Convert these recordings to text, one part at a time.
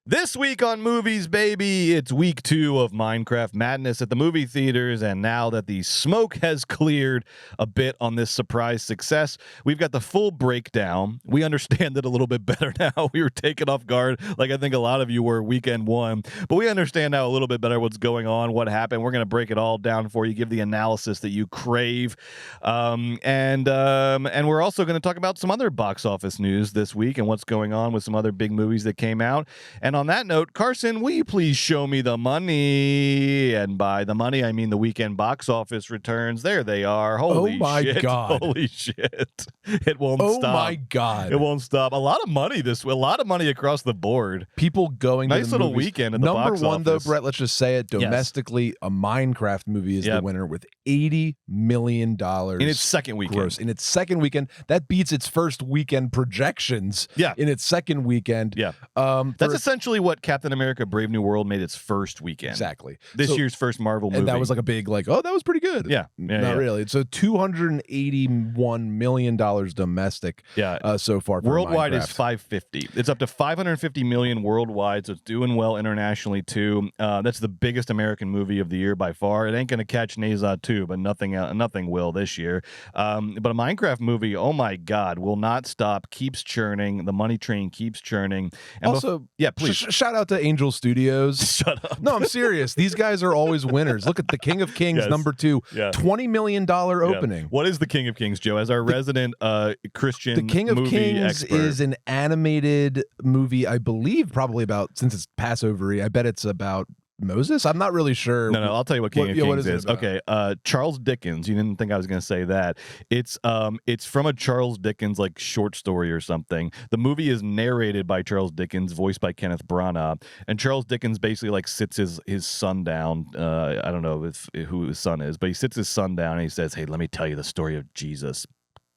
This week on Movies, baby, it's week 2 of Minecraft Madness at the movie theaters, and now that the smoke has cleared a bit on this surprise success, we've got the full breakdown. We understand it a little bit better now. We were taken off guard, like I think a lot of you were weekend 1, but we understand now a little bit better what's going on, what happened. We're going to break it all down for you, give the analysis that you crave, and we're also going to talk about some other box office news this week and what's going on with some other big movies that came out. And on that note, Carson, will you please show me the money? And by the money, I mean the weekend box office returns. There they are. Holy shit. Oh my God. Holy shit. It won't stop. Oh my God. It won't stop. A lot of money a lot of money across the board. People going nice to the little movies. weekend at the box office. Number one, though, Brett, let's just say it. Domestically, a Minecraft movie is the winner with $80 million. In its second weekend. Gross. In its second weekend. That beats its first weekend projections in its second weekend. Yeah. That's essentially what Captain America Brave New World made its first weekend. Exactly. This year's first Marvel movie. And that was like a big, like, oh, that was pretty good. Yeah. Not really. So $281 million domestic so far. Worldwide Minecraft. is 550. It's up to 550 million worldwide, so it's doing well internationally too. That's the biggest American movie of the year by far. It ain't going to catch NASA 2, but nothing will this year. But a Minecraft movie, oh my God, will not stop, keeps churning. The money train keeps churning. And also, please. Shout out to Angel Studios. Shut up. No, I'm serious. These guys are always winners. Look at the King of Kings, number 2, $20 million opening. What is the King of Kings, Joe? As our resident Christian The King of Kings expert. is an animated movie, I believe, probably about, since it's Passover-y, I bet it's about Moses. I'm not really sure. No, I'll tell you what King of Kings is. Okay, Charles Dickens. You didn't think I was going to say that. It's from a Charles Dickens like short story or something. The movie is narrated by Charles Dickens, voiced by Kenneth Branagh, and Charles Dickens basically like sits his son down. I don't know who his son is, but he sits his son down and he says, "Hey, let me tell you the story of Jesus."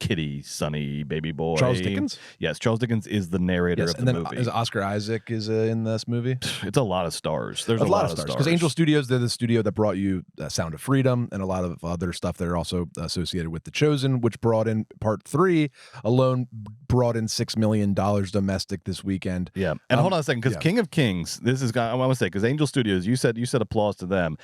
Kitty, Sonny, baby boy. Charles Dickens? Yes, Charles Dickens is the narrator of the movie. Is Oscar Isaac in this movie? It's a lot of stars. There's a lot of stars. Because Angel Studios, they're the studio that brought you Sound of Freedom and a lot of other stuff. They're also associated with The Chosen, which brought in Part 3 alone, brought in $6 million domestic this weekend. Yeah, and hold on a second, because King of Kings, this is, I want to say, because Angel Studios, you said applause to them.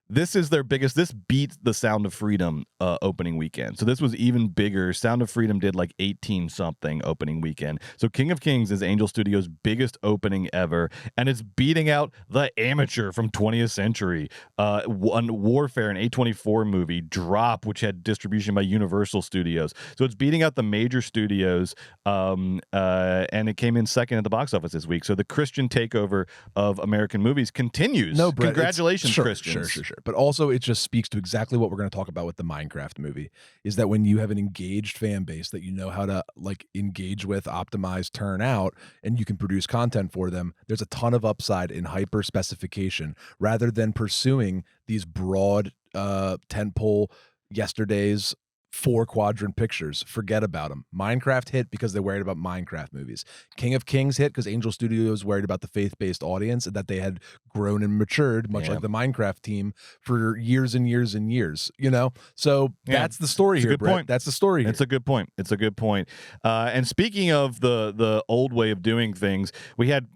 This is their biggest. This beat the Sound of Freedom opening weekend. So this was even bigger. Sound of Freedom did like 18 something opening weekend. So King of Kings is Angel Studios' biggest opening ever, and it's beating out The Amateur from 20th Century, Warfare, an A24 movie, Drop, which had distribution by Universal Studios. So it's beating out the major studios, and it came in second at the box office this week. So the Christian takeover of American movies continues. No, Brett, congratulations, Christians. Sure. But also, it just speaks to exactly what we're going to talk about with the Minecraft movie, is that when you have an engaged fan base that you know how to like engage with, optimize, turn out, and you can produce content for them, there's a ton of upside in hyper specification rather than pursuing these broad tentpole yesterday's 4-quadrant pictures. Forget about them. Minecraft hit because they're worried about Minecraft movies. King of Kings hit because Angel Studios worried about the faith-based audience and that they had grown and matured, much like the Minecraft team, for years and years and years. You know, so that's the story here, Brett. That's the story. It's a good point. It's a good point. And speaking of the old way of doing things, we had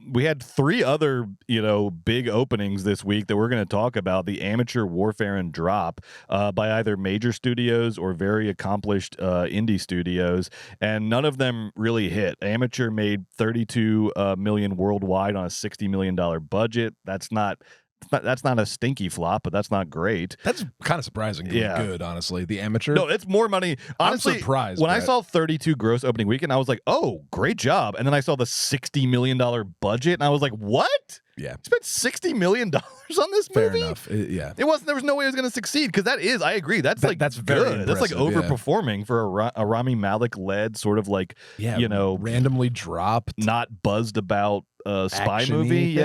3 other big openings this week that we're going to talk about: The Amateur, Warfare, and Drop, by either major studios or very accomplished indie studios, and none of them really hit. Amateur made 32 million worldwide on a $60 million budget. That's not a stinky flop, but that's not great. That's kind of surprising. Good, honestly. The Amateur. No, it's more money. Honestly, I'm surprised. When I saw 32 gross opening weekend, I was like, oh, great job. And then I saw the $60 million budget, and I was like, what? Yeah, spent $60 million on this Fair movie. Enough. It wasn't. There was no way it was going to succeed, because that is. I agree. That's that's good. That's like overperforming for a Rami Malek led sort of like randomly dropped, not buzzed about spy movie.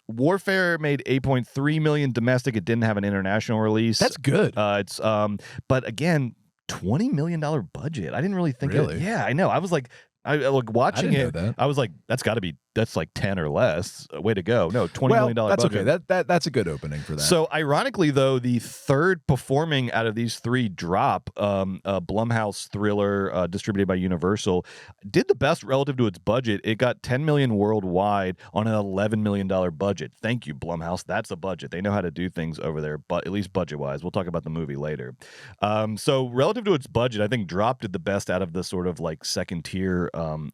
Warfare made 8.3 million domestic. It didn't have an international release. That's good. But again, $20 million budget. I didn't really think. Really? Yeah, I know. I was like, I like watching it. That. I was like, that's got to be that's like 10 or less. Way to go. No, $20 million that's budget. okay. That's a good opening for that. So ironically, though, the third performing out of these three drop, Blumhouse thriller distributed by Universal, did the best relative to its budget. It got $10 million worldwide on an $11 million budget. Thank you, Blumhouse. That's a budget. They know how to do things over there, but at least budget-wise. We'll talk about the movie later. So relative to its budget, I think Drop did the best out of the sort of like second-tier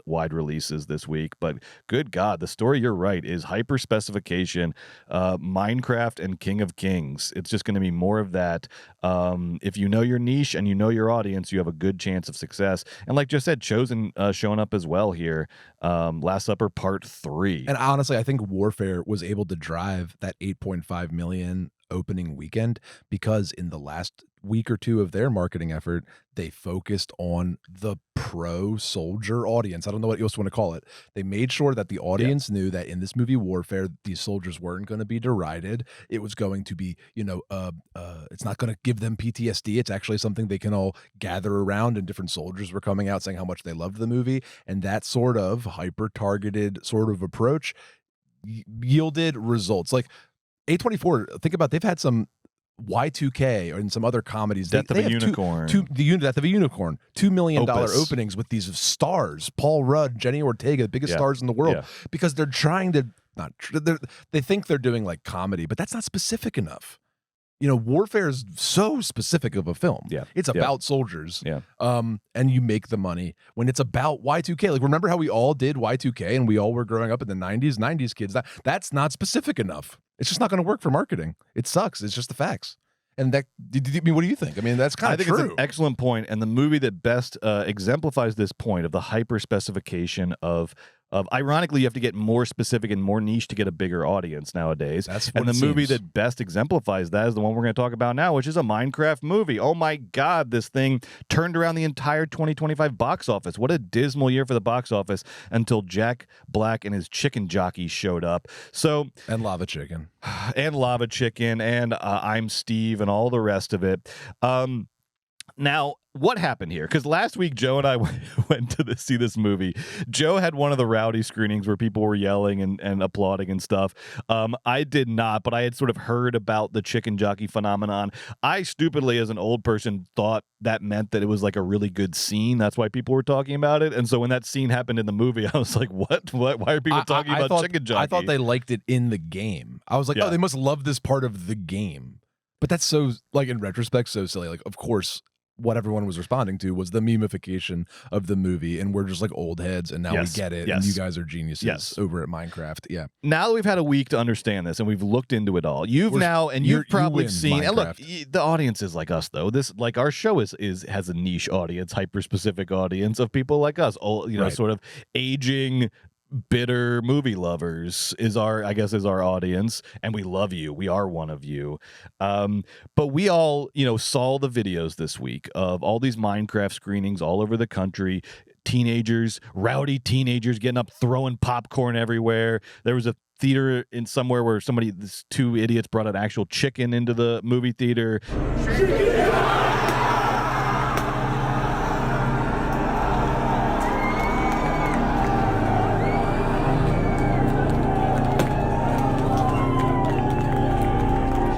wide releases this week. But good God, the story, you're right, is hyper specification, Minecraft, and King of Kings. It's just going to be more of that. If you know your niche and you know your audience, you have a good chance of success. And like just said, Chosen showing up as well here. Last Supper Part 3. And honestly, I think Warfare was able to drive that 8.5 million opening weekend because in the last week or two of their marketing effort, they focused on the pro soldier audience. I don't know what you else want to call it. They made sure that the audience knew that in this movie Warfare, these soldiers weren't going to be derided. It was going to be, it's not going to give them PTSD. It's actually something they can all gather around, and different soldiers were coming out saying how much they loved the movie. And that sort of hyper targeted sort of approach yielded results. Like A24, think about, they've had some Y2K or in some other comedies. Death of a Unicorn. Death of a Unicorn. $2 million Opus. openings with these stars. Paul Rudd, Jenny Ortega, the biggest stars in the world. Because they're trying to, they think they're doing like comedy, but that's not specific enough. Warfare is so specific of a film. Yeah. It's about soldiers. Yeah. And you make the money when it's about Y2K. Like, remember how we all did Y2K and we all were growing up in the 90s kids? That's not specific enough. It's just not going to work for marketing. It sucks. It's just the facts. And what do you think? I mean, that's kind of true. I think it's an excellent point, and the movie that best exemplifies this point of the hyper specification of ironically, you have to get more specific and more niche to get a bigger audience nowadays. And the movie that best exemplifies that is the one we're going to talk about now, which is a Minecraft movie. Oh my God, this thing turned around the entire 2025 box office. What a dismal year for the box office until Jack Black and his chicken jockey showed up. And Lava Chicken. And Lava Chicken and I'm Steve and all the rest of it. Now, what happened here? Because last week, Joe and I went to see this movie. Joe had one of the rowdy screenings where people were yelling and applauding and stuff. I did not, but I had sort of heard about the chicken jockey phenomenon. I stupidly, as an old person, thought that meant that it was like a really good scene. That's why people were talking about it. And so when that scene happened in the movie, I was like, what? Why are people talking about chicken jockey? I thought they liked it in the game. I was like, oh, they must love this part of the game. But that's so, like, in retrospect, so silly. Like, of course, what everyone was responding to was the memification of the movie, and we're just like old heads, and now we get it, and you guys are geniuses over at Minecraft. Yeah. Now that we've had a week to understand this, and we've looked into it all, you've probably seen. Minecraft. And look, the audience is like us, though. This, like, our show has a niche audience, hyper specific audience of people like us. Sort of aging, bitter movie lovers is our audience, and we love you. We are one of you. But we all saw the videos this week of all these Minecraft screenings all over the country. Rowdy teenagers getting up, throwing popcorn everywhere. There was a theater in somewhere where these two idiots brought an actual chicken into the movie theater.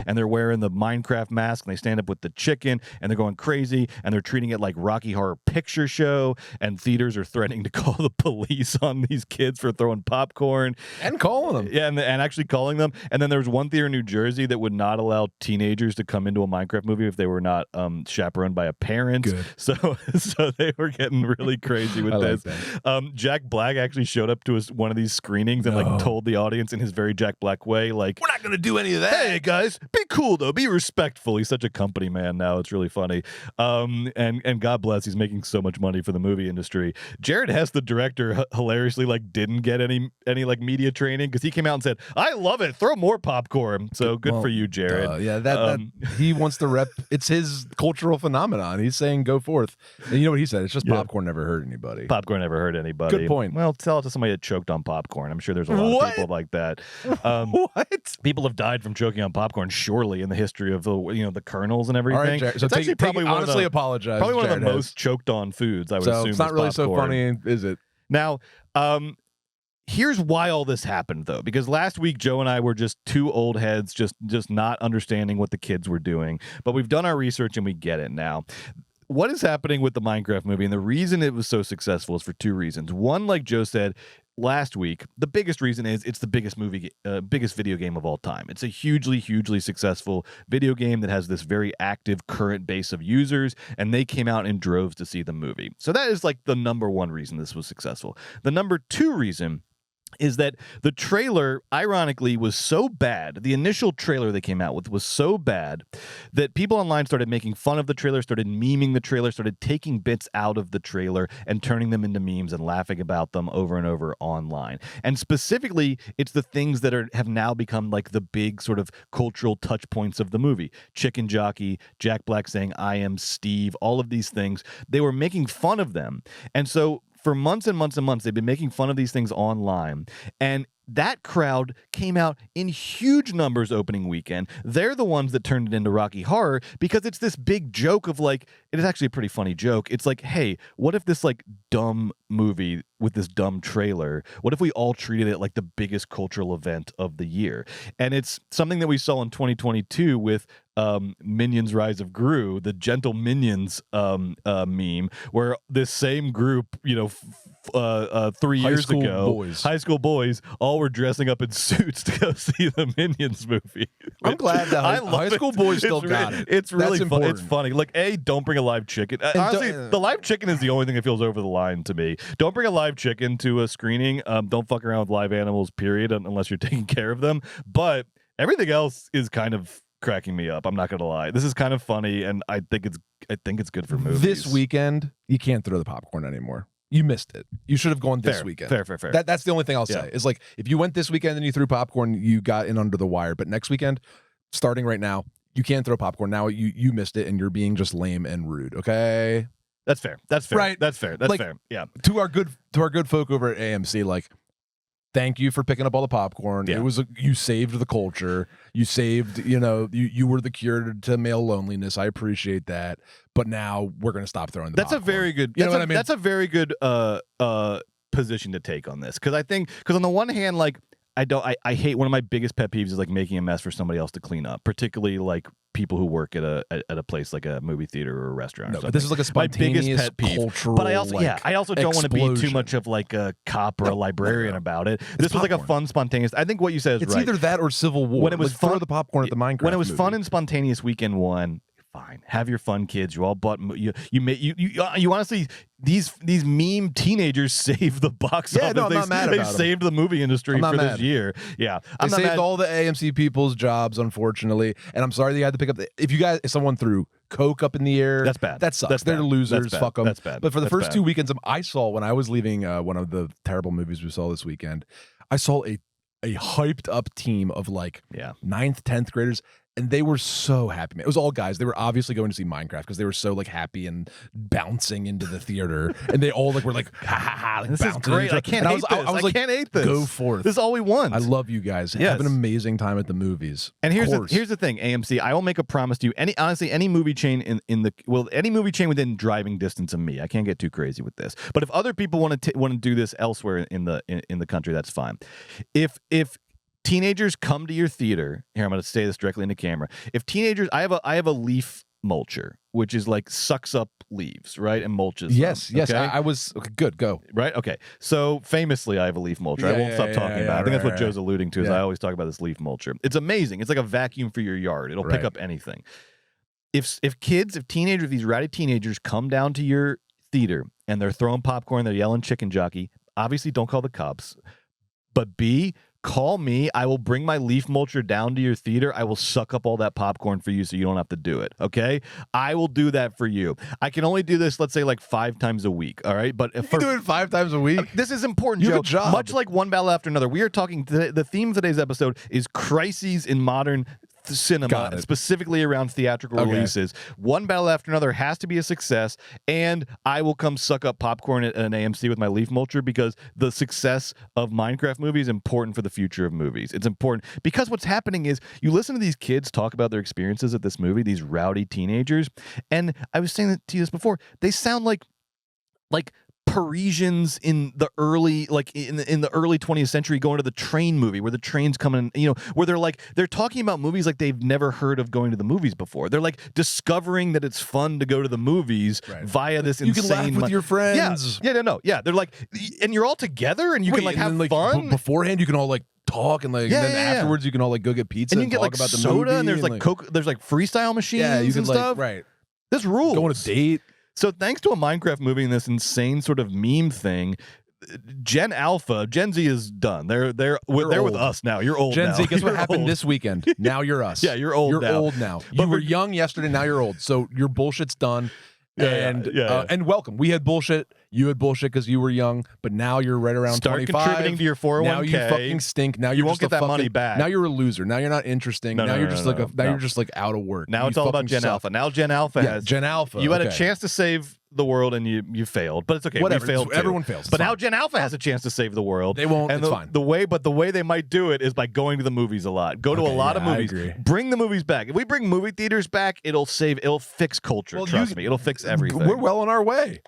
And they're wearing the Minecraft mask, and they stand up with the chicken, and they're going crazy, and they're treating it like Rocky Horror Picture Show, and theaters are threatening to call the police on these kids for throwing popcorn. And calling them. Yeah, and actually calling them. And then there was one theater in New Jersey that would not allow teenagers to come into a Minecraft movie if they were not chaperoned by a parent. Good. So they were getting really crazy with this. Like Jack Black actually showed up to one of these screenings and told the audience in his very Jack Black way, like, we're not going to do any of that. Hey, guys, be cool, though. Be respectful. He's such a company man now. It's really funny. And God bless, he's making so much money for the movie industry. Jared Hess, the director, hilariously didn't get any media training because he came out and said, I love it. Throw more popcorn. So good for you, Jared. That he wants to rep. It's his cultural phenomenon. He's saying go forth. And you know what he said? It's just popcorn never hurt anybody. Popcorn never hurt anybody. Good point. Well, tell it to somebody that choked on popcorn. I'm sure there's a lot of people like that. What? People have died from choking on popcorn, surely, in the history of the kernels and everything. All right, Jared, so it's actually probably honestly apologize. Probably one of the Jared most choked on foods, I would assume. It's not really popcorn. so funny, is it? Now, Here's why all this happened, though, because last week Joe and I were just two old heads, just not understanding what the kids were doing. But we've done our research and we get it now. What is happening with the Minecraft movie, and the reason it was so successful is for two reasons. One, like Joe said last week, the biggest reason is it's the biggest biggest video game of all time. It's a hugely successful video game that has this very active current base of users, and they came out in droves to see the movie. So that is like the number one reason this was successful. The number two reason is that the trailer, ironically, was so bad. The initial trailer they came out with was so bad that people online started making fun of the trailer, started memeing the trailer, started taking bits out of the trailer and turning them into memes and laughing about them over and over online. And specifically, it's the things that have now become like the big sort of cultural touch points of the movie. Chicken Jockey, Jack Black saying, "I am Steve," all of these things. They were making fun of them. And so for months and months and months, they've been making fun of these things online. And that crowd came out in huge numbers opening weekend. They're the ones that turned it into Rocky Horror because it's this big joke of like, it is actually a pretty funny joke. It's like, hey, what if this like dumb movie with this dumb trailer, what if we all treated it like the biggest cultural event of the year? And it's something that we saw in 2022 with Minions Rise of Gru, the Gentle Minions meme, where this same group, 3 years ago, high school boys, all were dressing up in suits to go see the Minions movie. I'm glad that high school boys still got it. It's really fun. It's funny. Like, don't bring a live chicken. Honestly, the live chicken is the only thing that feels over the line to me. Don't bring a live chicken to a screening. Don't fuck around with live animals, period, unless you're taking care of them. But everything else is kind of cracking me up. I'm not gonna lie. This is kind of funny, and I think it's good for movies. This weekend, you can't throw the popcorn anymore. You missed it. You should have gone this weekend. Fair. That's the only thing I'll say. Is like, if you went this weekend and you threw popcorn, you got in under the wire. But next weekend, starting right now, you can't throw popcorn. Now you missed it, and you're being just lame and rude. Okay, that's fair. Right. That's fair. That's fair. Yeah. To our good folk over at AMC, like, thank you for picking up all the popcorn. Yeah. You saved the culture. You saved, you were the cure to male loneliness. I appreciate that. But now we're going to stop throwing the popcorn. A very good, you know what I mean? That's a very good position to take on this. Because on the one hand, like, I hate, one of my biggest pet peeves is like making a mess for somebody else to clean up, particularly like people who work at a place like a movie theater or a restaurant. No, but this is like a spontaneous, my biggest pet peeve. Cultural, but I also don't want to be too much of like a cop or a librarian about it. This was like a fun, spontaneous. I think what you said is right. It's either that or Civil War. When it was fun, throw the popcorn at the Minecraft. When it was movie. fun and spontaneous weekend one. Fine, have your fun, kids. You all bought. You honestly, these meme teenagers saved the box office. No, I'm not mad about They saved the movie industry for this year. Yeah, they saved all the AMC people's jobs, unfortunately. And I'm sorry that you had to pick up. If someone threw Coke up in the air, that's bad. That sucks. They're losers. Fuck them. That's bad. But for the first 2 weekends, I saw, when I was leaving one of the terrible movies we saw this weekend, I saw a hyped up team of like 9th, 10th graders. And they were so happy, man. It was all guys. They were obviously going to see Minecraft because they were so like happy and bouncing into the theater. And they all were like, ha ha ha. Like, this is great. I can't hate this. I can't hate this. Go forth. This is all we want. I love you guys. Yes. Have an amazing time at the movies. And here's the thing, AMC. I will make a promise to you. Any movie chain any movie chain within driving distance of me. I can't get too crazy with this. But if other people want to do this elsewhere in the country, that's fine. If teenagers come to your theater. Here, I'm going to say this directly into camera. If teenagers, I have a leaf mulcher, which is like sucks up leaves, right, and mulches. Yes, them, yes. okay? I was good. Go right. Okay. So famously, I have a leaf mulcher. I won't stop talking about it. I think that's what Joe's alluding to. Is I always talk about this leaf mulcher. It's amazing. It's like a vacuum for your yard. It'll pick up anything. If teenagers, these rowdy teenagers come down to your theater and they're throwing popcorn, they're yelling chicken jockey. Obviously, don't call the cops. But call me. I will bring my leaf mulcher down to your theater. I will suck up all that popcorn for you so you don't have to do it. Okay? I will do that for you. I can only do this, let's say, like 5 times a week. All right? But if you do it 5 times a week. This is important, Joe. Much like one battle after another. We are talking. The theme of today's episode is crises in modern cinema, specifically around theatrical releases. One battle after another has to be a success, and I will come suck up popcorn at an AMC with my leaf mulcher because the success of Minecraft movie is important for the future of movies. It's important because what's happening is you listen to these kids talk about their experiences at this movie, these rowdy teenagers, and I was saying to you this before, they sound like Parisians in the early, like in the early 20th century, going to the train movie where the train's coming, where they're talking about movies like they've never heard of going to the movies before. They're like discovering that it's fun to go to the movies via this you insane. You can laugh with your friends. Yeah. They're like, and you're all together and you can like have fun. Beforehand, you can all like talk and and then afterwards you can all like go get pizza and you can get talk like about the soda movie and there's like Coke, there's like freestyle machines you can and stuff. Right. This rules. Go on a date. So thanks to a Minecraft movie and this insane sort of meme thing, Gen Z is done. They're with us now. You're old Gen now. Z, guess what You're happened old. this weekend? Now you're us. Yeah, you're old You're now. old now. You were young yesterday, now you're old. So your bullshit's done. And welcome. We had bullshit. You had bullshit because you were young, but now you're right around Start 25. contributing to your 401k. Now you fucking stink. Now you won't get that money back. Now you're a loser. Now you're not interesting. Now you're just you're just like out of work. Now it's all about Gen Alpha. Now Gen Alpha has Gen Alpha. You had a chance to save the world and you failed, but it's okay. Whatever. We failed too. Everyone fails. But now Gen Alpha has a chance to save the world. They won't. And it's fine. The way they might do it is by going to the movies a lot. Go to a lot of movies. I agree. Bring the movies back. If we bring movie theaters back, it'll fix culture. Well, trust me, it'll fix everything. We're well on our way.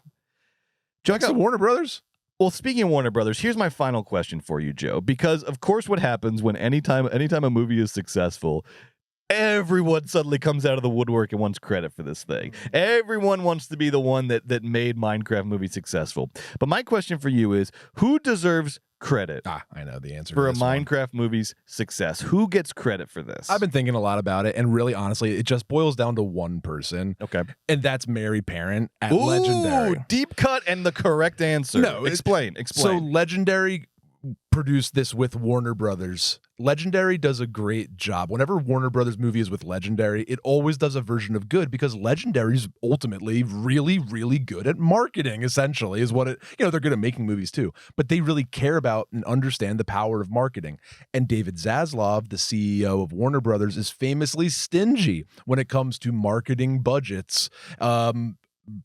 Check out Warner Brothers. Well, speaking of Warner Brothers, here's my final question for you, Joe. Because of course, what happens when anytime a movie is successful, everyone suddenly comes out of the woodwork and wants credit for this thing. Everyone wants to be the one that made Minecraft movie successful. But my question for you is, who deserves credit? I know the answer for to a this Minecraft movie's success. Who gets credit for this? I've been thinking a lot about it, and really, honestly, it just boils down to one person. Okay. And that's Mary Parent at Ooh, Legendary. Deep cut and the correct answer. No, explain. So Legendary produced this with Warner Brothers. Legendary does a great job. Whenever Warner Brothers movie is with Legendary, it always does a version of good because Legendary's ultimately really, really good at marketing, essentially, is what it, they're good at making movies too, but they really care about and understand the power of marketing. And David Zaslav, the CEO of Warner Brothers, is famously stingy when it comes to marketing budgets.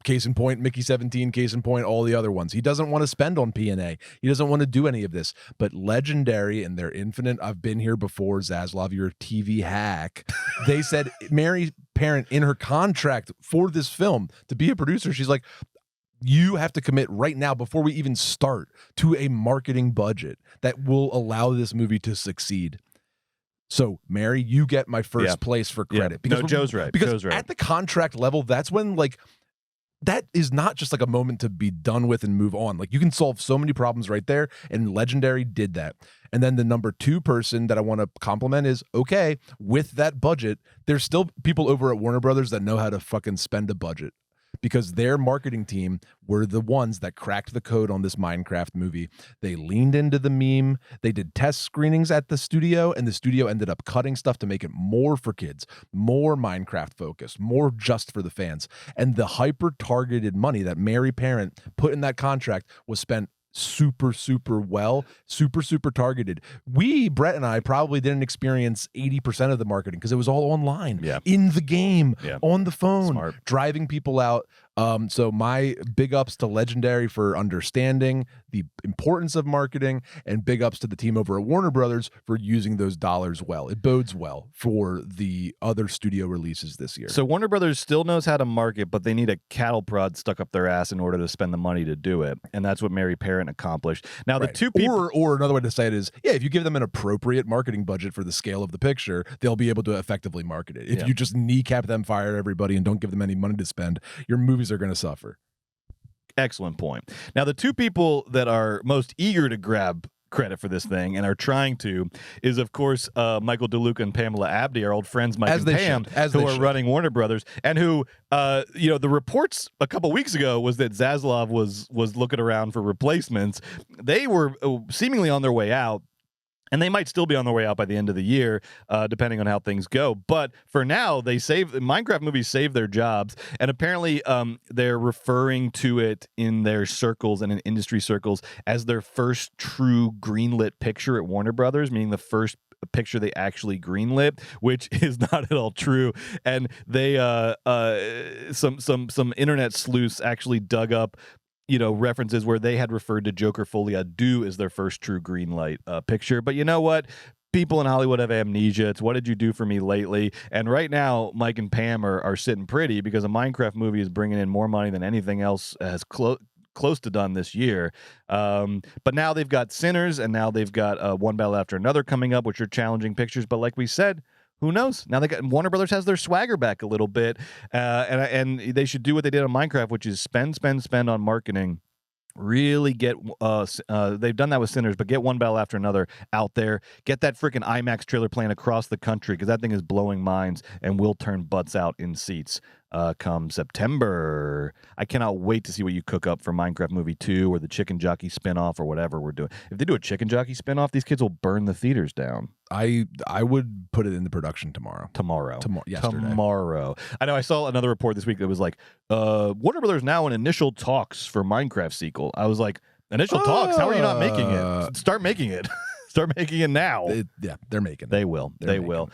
Case in point, Mickey 17, case in point, all the other ones. He doesn't want to spend on P&A. He doesn't want to do any of this. But Legendary and their infinite, I've been here before, Zaslav, you're a TV hack. They said Mary Parent in her contract for this film to be a producer, she's like, you have to commit right now before we even start to a marketing budget that will allow this movie to succeed. So, Mary, you get my first place for credit. Yeah. No, Joe's right. Because at the contract level, that's when that is not just like a moment to be done with and move on. Like you can solve so many problems right there, and Legendary did that. And then the number two person that I want to compliment is, okay, with that budget, there's still people over at Warner Brothers that know how to fucking spend a budget. Because their marketing team were the ones that cracked the code on this Minecraft movie. They leaned into the meme. They did test screenings at the studio, and the studio ended up cutting stuff to make it more for kids, more Minecraft focused, more just for the fans. And the hyper-targeted money that Mary Parent put in that contract was spent super well, super targeted. Brett and I probably didn't experience 80% of the marketing because it was all online, in the game, on the phone, driving people out. So my big ups to Legendary for understanding the importance of marketing, and big ups to the team over at Warner Brothers for using those dollars well. It bodes well for the other studio releases this year. So Warner Brothers still knows how to market, but they need a cattle prod stuck up their ass in order to spend the money to do it. And that's what Mary Parent accomplished. Now, the two people... Or another way to say it is, if you give them an appropriate marketing budget for the scale of the picture, they'll be able to effectively market it. If you just kneecap them, fire everybody, and don't give them any money to spend, your movies are going to suffer. Excellent point. Now, the two people that are most eager to grab credit for this thing and are trying to is, of course, Michael DeLuca and Pamela Abdy, our old friends Mike and Pam, who are running Warner Brothers, and who, the reports a couple weeks ago was that Zaslav was looking around for replacements. They were seemingly on their way out. And they might still be on their way out by the end of the year, depending on how things go. But for now, Minecraft movies save their jobs. And apparently they're referring to it in their circles and in industry circles as their first true greenlit picture at Warner Brothers, meaning the first picture they actually greenlit, which is not at all true. And they some internet sleuths actually dug up references where they had referred to Joker Folie à Deux as their first true green light picture. But you know what? People in Hollywood have amnesia. It's what did you do for me lately? And right now, Mike and Pam are sitting pretty because a Minecraft movie is bringing in more money than anything else has close to done this year. But now they've got Sinners, and now they've got One Battle After Another coming up, which are challenging pictures. But like we said, who knows? Now they got Warner Brothers has their swagger back a little bit, and they should do what they did on Minecraft, which is spend on marketing. Really get they've done that with Sinners, but get One Battle After Another out there. Get that freaking IMAX trailer playing across the country, because that thing is blowing minds and will turn butts out in seats come September. I cannot wait to see what you cook up for Minecraft Movie 2 or the Chicken Jockey spinoff or whatever we're doing. If they do a Chicken Jockey spinoff, these kids will burn the theaters down. I would put it in the production tomorrow. Yesterday. Tomorrow. I know I saw another report this week that was like, Warner Brothers now in initial talks for Minecraft sequel. I was like, initial talks? How are you not making it? Start making it. Start making it now. They're making it. They will. They will.